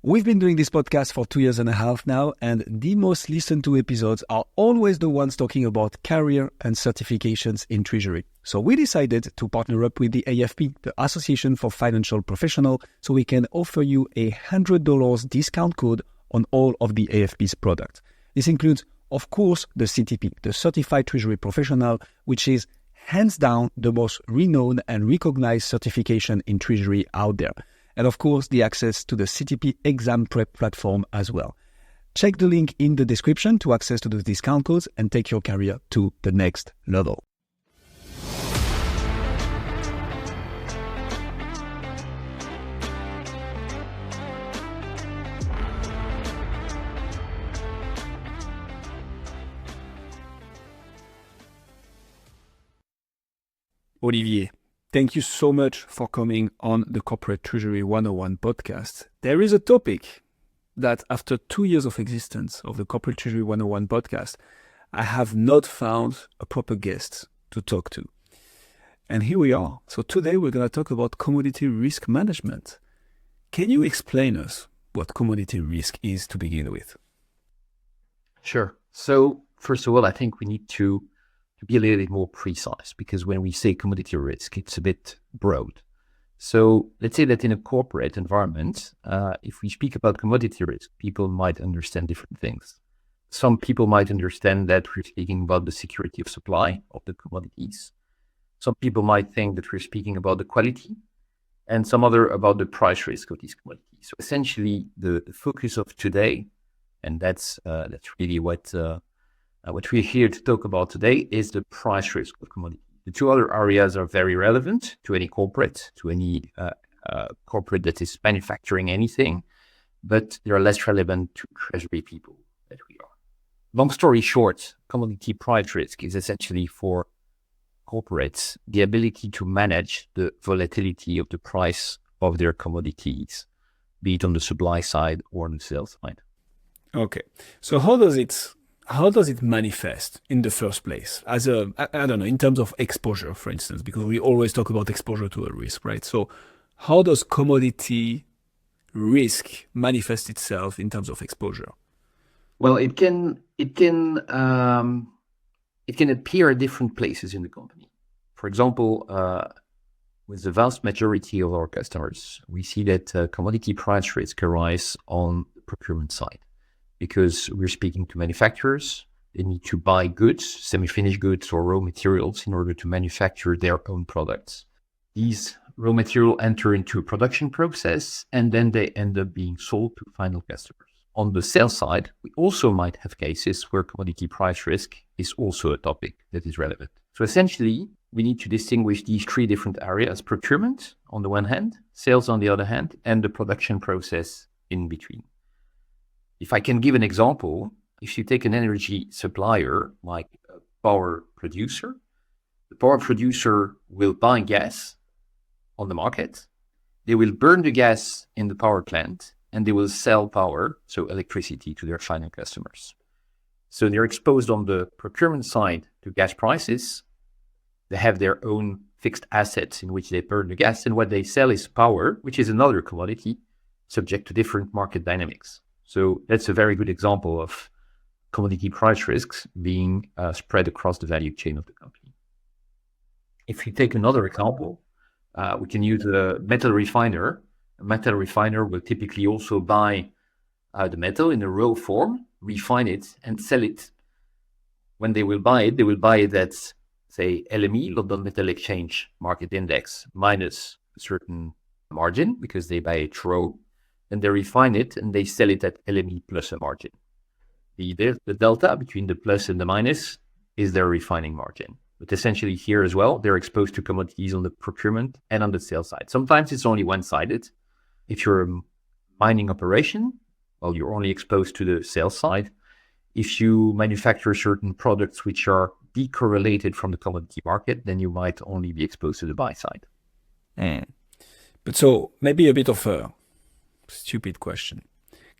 We've been doing this podcast for 2.5 years now, and the most listened to episodes are always the ones talking about career and certifications in Treasury. So we decided to partner up with the AFP, the Association for Financial Professionals, so we can offer you a $100 discount code on all of the AFP's products. This includes, of course, the CTP, the Certified Treasury Professional, which is hands down the most renowned and recognized certification in Treasury out there. And of course, the access to the CTP exam prep platform as well. Check the link in the description to access to those discount codes and take your career to the next level. Olivier, thank you so much for coming on the Corporate Treasury 101 podcast. There is a topic that after 2 years of existence of the Corporate Treasury 101 podcast, I have not found a proper guest to talk to. And here we are. So today we're going to talk about commodity risk management. Can you explain us what commodity risk is to begin with? Sure. So first of all, I think we need to be a little bit more precise, because when we say commodity risk, it's a bit broad. So let's say that in a corporate environment, if we speak about commodity risk, people might understand different things. Some people might understand that we're speaking about the security of supply of the commodities. Some people might think that we're speaking about the quality, and some other about the price risk of these commodities. So essentially, the focus of today, and that's really what we're here to talk about today, is the price risk of commodity. The two other areas are very relevant to any corporate, corporate that is manufacturing anything, but they are less relevant to treasury people that we are. Long story short, commodity price risk is essentially for corporates the ability to manage the volatility of the price of their commodities, be it on the supply side or on the sales side. Okay, so how does it manifest in the first place? As I don't know, in terms of exposure, for instance, because we always talk about exposure to a risk, right? So how does commodity risk manifest itself in terms of exposure? Well, it can appear at different places in the company. For example, with the vast majority of our customers, we see that commodity price risk arise on the procurement side, because we're speaking to manufacturers. They need to buy goods, semi-finished goods or raw materials in order to manufacture their own products. These raw materials enter into a production process, and then they end up being sold to final customers. On the sales side, we also might have cases where commodity price risk is also a topic that is relevant. So essentially, we need to distinguish these three different areas: procurement on the one hand, sales on the other hand, and the production process in between. If I can give an example, if you take an energy supplier like a power producer, the power producer will buy gas on the market. They will burn the gas in the power plant, and they will sell power, so electricity, to their final customers. So they're exposed on the procurement side to gas prices. They have their own fixed assets in which they burn the gas, and what they sell is power, which is another commodity subject to different market dynamics. So that's a very good example of commodity price risks being spread across the value chain of the company. If we take another example, we can use a metal refiner. A metal refiner will typically also buy the metal in a raw form, refine it, and sell it. When they will buy it at, say, LME, London Metal Exchange Market Index, minus a certain margin, because they buy it raw. Then they refine it and they sell it at LME plus a margin. The delta between the plus and the minus is their refining margin. But essentially here as well, they're exposed to commodities on the procurement and on the sales side. Sometimes it's only one-sided. If you're a mining operation, well, you're only exposed to the sales side. If you manufacture certain products which are decorrelated from the commodity market, then you might only be exposed to the buy side. But so maybe a bit of a stupid question.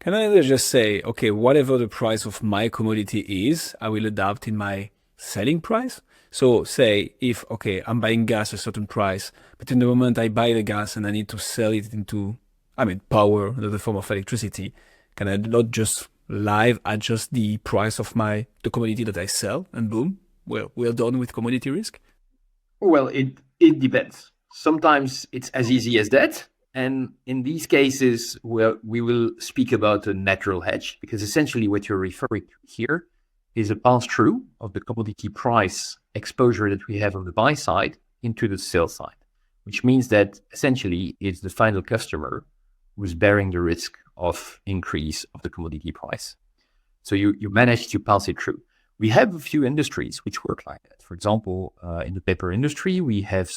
Can I just say, okay, whatever the price of my commodity is, I will adapt in my selling price? So say if, okay, I'm buying gas at a certain price, but in the moment I buy the gas and I need to sell it into power, another form of electricity, can I not just live adjust the price of the commodity that I sell, and boom, we're done with commodity risk? Well, it depends. Sometimes it's as easy as that. And in these cases, we will speak about a natural hedge, because essentially what you're referring to here is a pass-through of the commodity price exposure that we have on the buy side into the sell side, which means that essentially it's the final customer who's bearing the risk of increase of the commodity price. So you manage to pass it through. We have a few industries which work like that. For example, in the paper industry, we have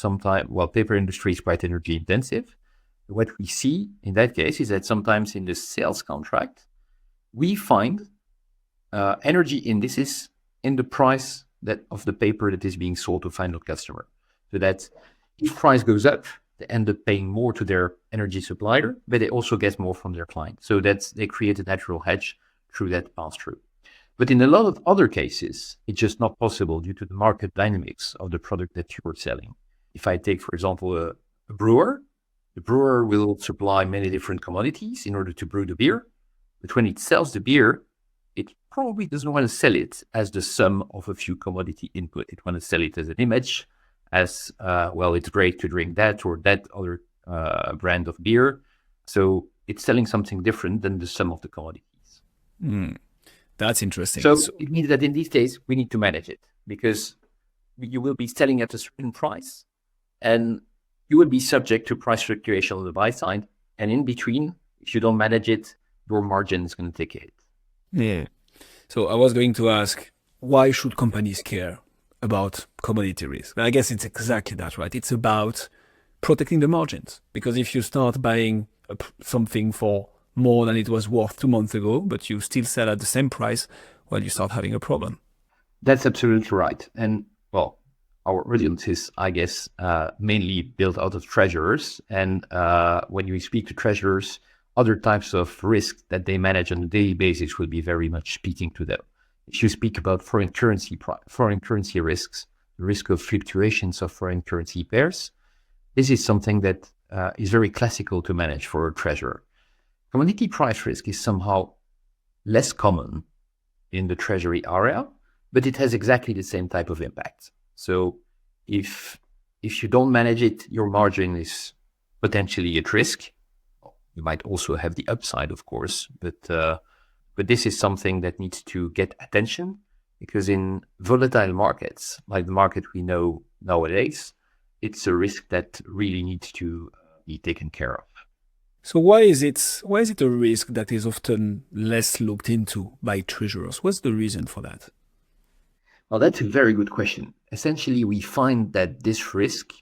paper industry is quite energy intensive. What we see in that case is that sometimes in the sales contract, we find energy indices in the price of the paper that is being sold to final customer. So that if price goes up, they end up paying more to their energy supplier, but they also get more from their client. So they create a natural hedge through that pass-through. But in a lot of other cases, it's just not possible due to the market dynamics of the product that you are selling. If I take, for example, a brewer, the brewer will supply many different commodities in order to brew the beer. But when it sells the beer, it probably doesn't want to sell it as the sum of a few commodity input. It wants to sell it as an image, as, it's great to drink that or that other brand of beer. So it's selling something different than the sum of the commodities. That's interesting. So it means that in this case, we need to manage it, because you will be selling at a certain price and you will be subject to price fluctuation on the buy side. And in between, if you don't manage it, your margin is going to take a hit. Yeah. So I was going to ask, why should companies care about commodity risk? And I guess it's exactly that, right? It's about protecting the margins. Because if you start buying something for more than it was worth 2 months ago, but you still sell at the same price, well, you start having a problem. That's absolutely right. And our audience is, I guess, mainly built out of treasurers. And when you speak to treasurers, other types of risk that they manage on a daily basis will be very much speaking to them. If you speak about foreign currency risks, the risk of fluctuations of foreign currency pairs, this is something that is very classical to manage for a treasurer. Commodity price risk is somehow less common in the treasury area, but it has exactly the same type of impact. So if you don't manage it, your margin is potentially at risk. You might also have the upside, of course, but this is something that needs to get attention, because in volatile markets, like the market we know nowadays, it's a risk that really needs to be taken care of. So why is it a risk that is often less looked into by treasurers? What's the reason for that? Well, that's a very good question. Essentially, we find that this risk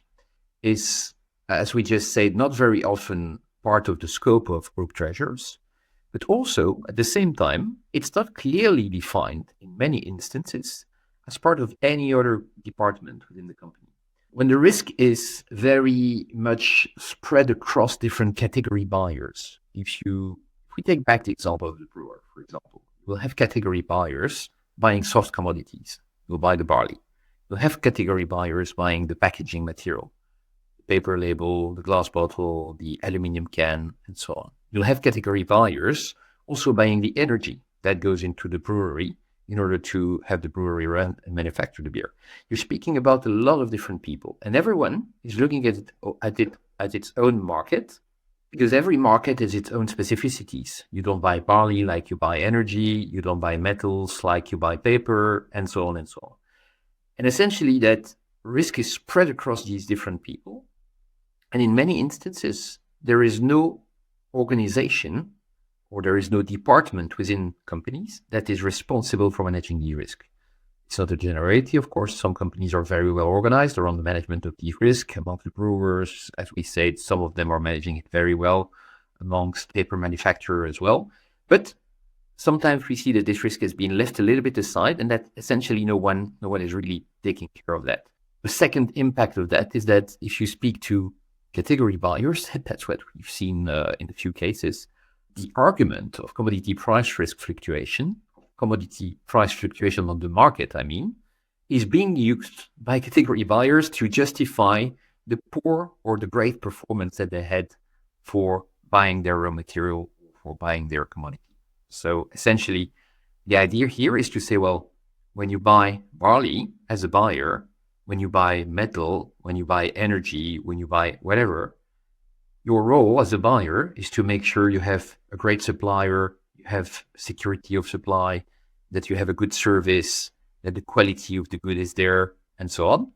is, as we just said, not very often part of the scope of group treasurers, but also at the same time, it's not clearly defined in many instances as part of any other department within the company. When the risk is very much spread across different category buyers, if we take back the example of the brewer, for example, we'll have category buyers buying soft commodities. You'll buy the barley. You'll have category buyers buying the packaging material, the paper label, the glass bottle, the aluminum can, and so on. You'll have category buyers also buying the energy that goes into the brewery in order to have the brewery run and manufacture the beer. You're speaking about a lot of different people, and everyone is looking at it as its own market, because every market has its own specificities. You don't buy barley like you buy energy, you don't buy metals like you buy paper, and so on and so on. And essentially that risk is spread across these different people. And in many instances, there is no organization or there is no department within companies that is responsible for managing the risk. It's not a generality, of course. Some companies are very well organized around the management of the risk. Among the brewers, as we said, some of them are managing it very well, amongst paper manufacturers as well. But sometimes we see that this risk has been left a little bit aside, and that essentially no one is really taking care of that. The second impact of that is that if you speak to category buyers, that's what we've seen in a few cases, the argument of commodity price risk fluctuation, commodity price fluctuation on the market, is being used by category buyers to justify the poor or the great performance that they had for buying their raw material or buying their commodity. So essentially, the idea here is to say, well, when you buy barley as a buyer, when you buy metal, when you buy energy, when you buy whatever, your role as a buyer is to make sure you have a great supplier, you have security of supply, that you have a good service, that the quality of the good is there, and so on.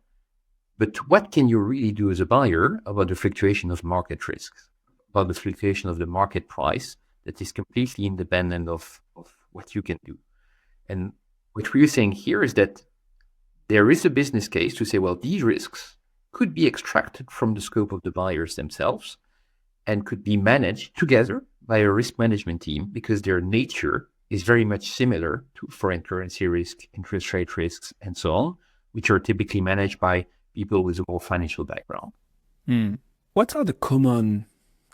But what can you really do as a buyer about the fluctuation of market risks, about the fluctuation of the market price that is completely independent of what you can do? And what we're saying here is that there is a business case to say, well, these risks could be extracted from the scope of the buyers themselves and could be managed together by a risk management team because their nature is very much similar to foreign currency risk, interest rate risks, and so on, which are typically managed by people with a more financial background. What are the common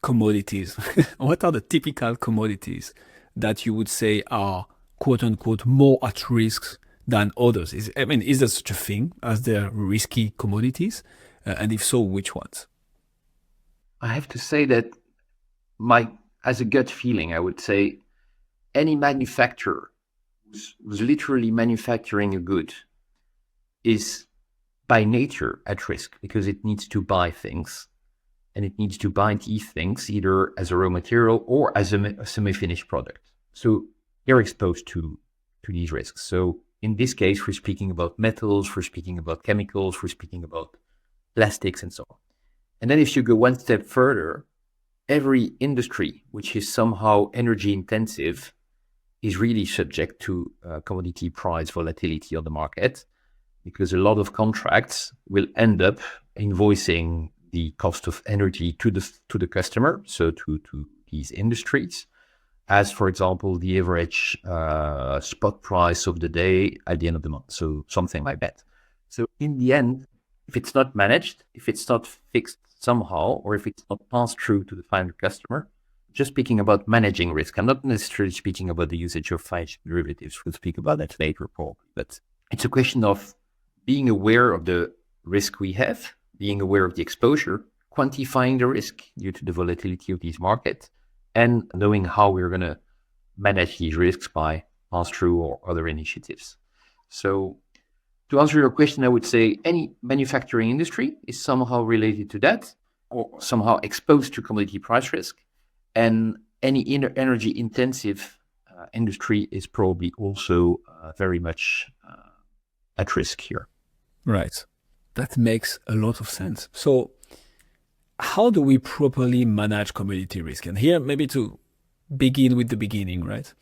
commodities? What are the typical commodities that you would say are, quote unquote, more at risk than others? Is there such a thing as the risky commodities? And if so, which ones? I have to say that as a gut feeling, I would say any manufacturer who's literally manufacturing a good is by nature at risk because it needs to buy things and it needs to buy these things either as a raw material or as a semi-finished product. So you're exposed to these risks. So in this case, we're speaking about metals, we're speaking about chemicals, we're speaking about plastics and so on. And then if you go one step further, every industry which is somehow energy intensive is really subject to commodity price volatility on the market because a lot of contracts will end up invoicing the cost of energy to the customer, so to these industries, as, for example, the average spot price of the day at the end of the month, so something like that. So in the end, if it's not managed, if it's not fixed somehow, or if it's not passed through to the final customer, just speaking about managing risk, I'm not necessarily speaking about the usage of financial derivatives. We'll speak about that later, Paul. But it's a question of being aware of the risk we have, being aware of the exposure, quantifying the risk due to the volatility of these markets, and knowing how we're going to manage these risks by pass-through or other initiatives. So to answer your question, I would say any manufacturing industry is somehow related to that or somehow exposed to commodity price risk. And any energy intensive industry is probably also very much at risk here. Right. That makes a lot of sense. So how do we properly manage commodity risk? And here, maybe to begin with the beginning, right?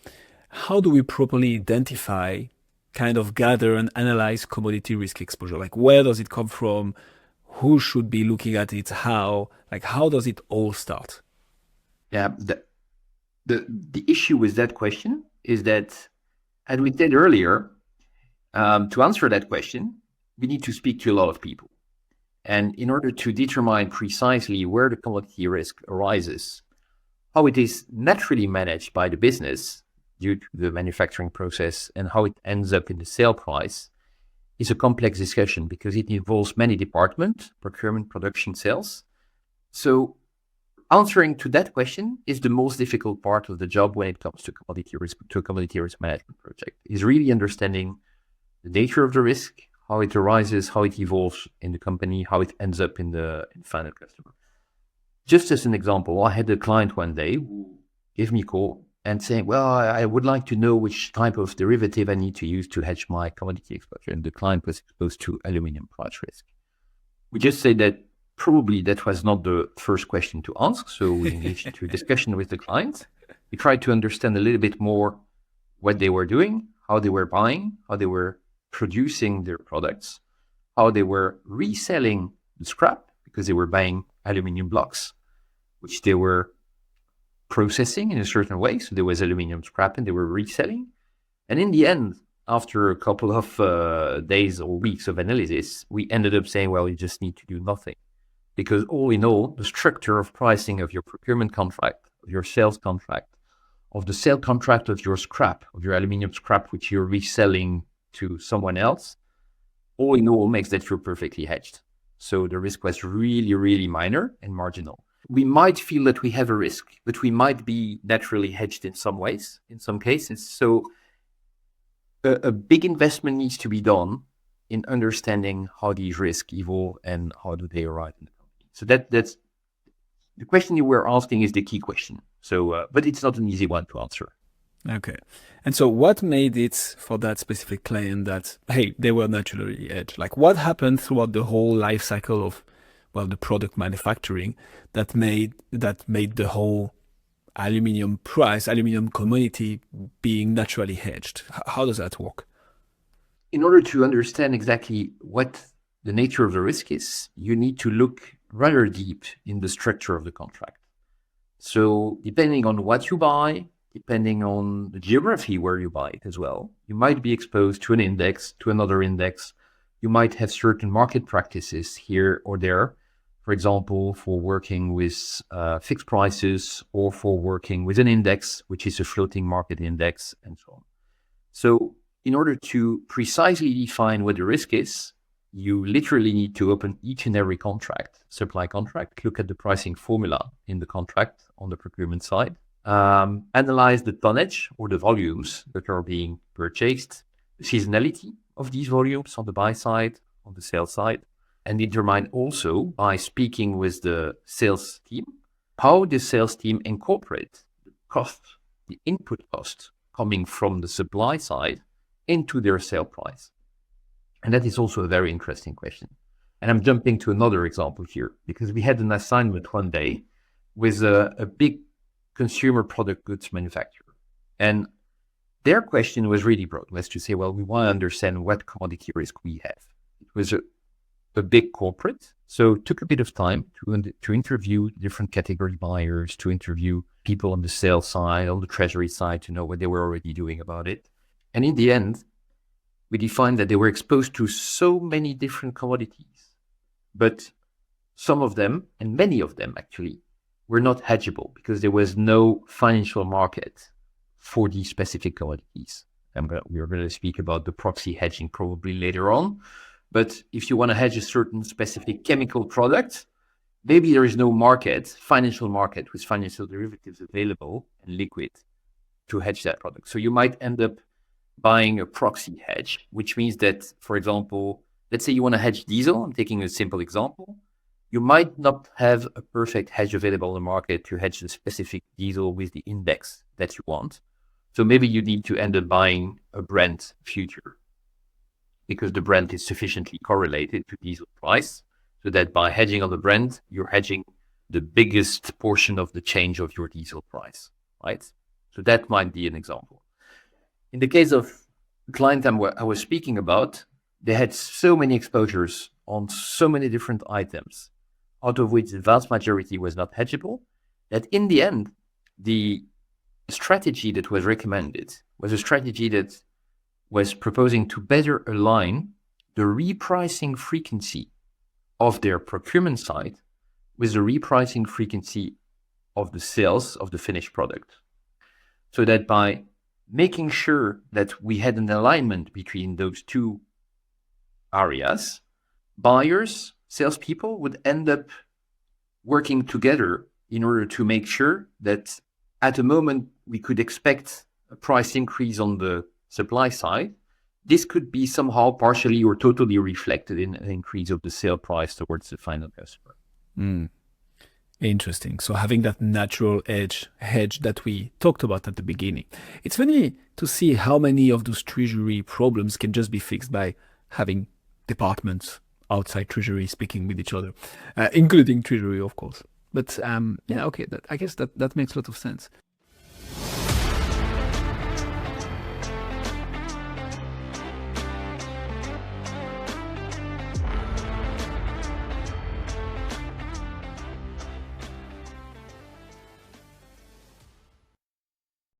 How do we properly identify, kind of gather and analyze commodity risk exposure? Like, where does it come from? Who should be looking at it? How does it all start? Yeah, the issue with that question is that, as we said earlier, to answer that question, we need to speak to a lot of people. And in order to determine precisely where the commodity risk arises, how it is naturally managed by the business due to the manufacturing process, and how it ends up in the sale price is a complex discussion because it involves many departments, procurement, production, sales. So answering to that question is the most difficult part of the job when it comes to commodity risk management project, is really understanding the nature of the risk, how it arises, how it evolves in the company, how it ends up in the final customer. Just as an example, I had a client one day who gave me a call and saying, well, I would like to know which type of derivative I need to use to hedge my commodity exposure. And the client was exposed to aluminum price risk. We just said that probably that was not the first question to ask. So we engaged into a discussion with the client. We tried to understand a little bit more what they were doing, how they were buying, how they were producing their products, how they were reselling the scrap because they were buying aluminum blocks, which they were processing in a certain way. So there was aluminum scrap and they were reselling. And in the end, after a couple of days or weeks of analysis, we ended up saying, well, you just need to do nothing. Because all in all, the structure of pricing of your procurement contract, of your sales contract, of the sale contract of your scrap, of your aluminum scrap, which you're reselling to someone else, all in all makes that you're perfectly hedged. So the risk was really, really minor and marginal. We might feel that we have a risk, but we might be naturally hedged in some ways, in some cases. So a big investment needs to be done in understanding how these risks evolve and how do they arise in the company. So that's the question you were asking is the key question. So, but it's not an easy one to answer. Okay. And so what made it for that specific client that, hey, they were naturally hedged? Like what happened throughout the whole life cycle of, well, the product manufacturing that made the whole aluminium commodity being naturally hedged? How does that work? In order to understand exactly what the nature of the risk is, you need to look rather deep in the structure of the contract. So depending on what you buy, depending on the geography where you buy it as well, you might be exposed to an index, to another index. You might have certain market practices here or there, for example, for working with fixed prices or for working with an index, which is a floating market index and so on. So in order to precisely define what the risk is, you literally need to open each and every contract, supply contract, look at the pricing formula in the contract on the procurement side, analyze the tonnage or the volumes that are being purchased, the seasonality of these volumes on the buy side, on the sell side, and determine also by speaking with the sales team, how the sales team incorporate the cost, the input cost coming from the supply side into their sale price. And that is also a very interesting question. And I'm jumping to another example here, because we had an assignment one day with a big consumer product goods manufacturer. And their question was really broad, was to say, well, we want to understand what commodity risk we have. It was a big corporate, so it took a bit of time to interview different category buyers, to interview people on the sales side, on the treasury side, to know what they were already doing about it. And in the end, we defined that they were exposed to so many different commodities, but some of them, and many of them actually, were not hedgeable because there was no financial market for these specific commodities. We are going to speak about the proxy hedging probably later on. But if you want to hedge a certain specific chemical product, maybe there is no market, financial market with financial derivatives available and liquid to hedge that product. So you might end up buying a proxy hedge, which means that, for example, let's say you want to hedge diesel. I'm taking a simple example. You might not have a perfect hedge available in the market to hedge the specific diesel with the index that you want. So maybe you need to end up buying a Brent future because the Brent is sufficiently correlated to diesel price, so that by hedging on the Brent, you're hedging the biggest portion of the change of your diesel price, right? So that might be an example. In the case of the client I was speaking about, they had so many exposures on so many different items, out of which the vast majority was not hedgeable, that in the end, the strategy that was recommended was a strategy that was proposing to better align the repricing frequency of their procurement side with the repricing frequency of the sales of the finished product. So that by making sure that we had an alignment between those two areas, buyers, salespeople would end up working together in order to make sure that at a moment we could expect a price increase on the supply side, this could be somehow partially or totally reflected in an increase of the sale price towards the final customer. Interesting. So having that natural hedge that we talked about at the beginning. It's funny to see how many of those treasury problems can just be fixed by having departments outside treasury speaking with each other, including treasury, of course. But I guess that makes a lot of sense.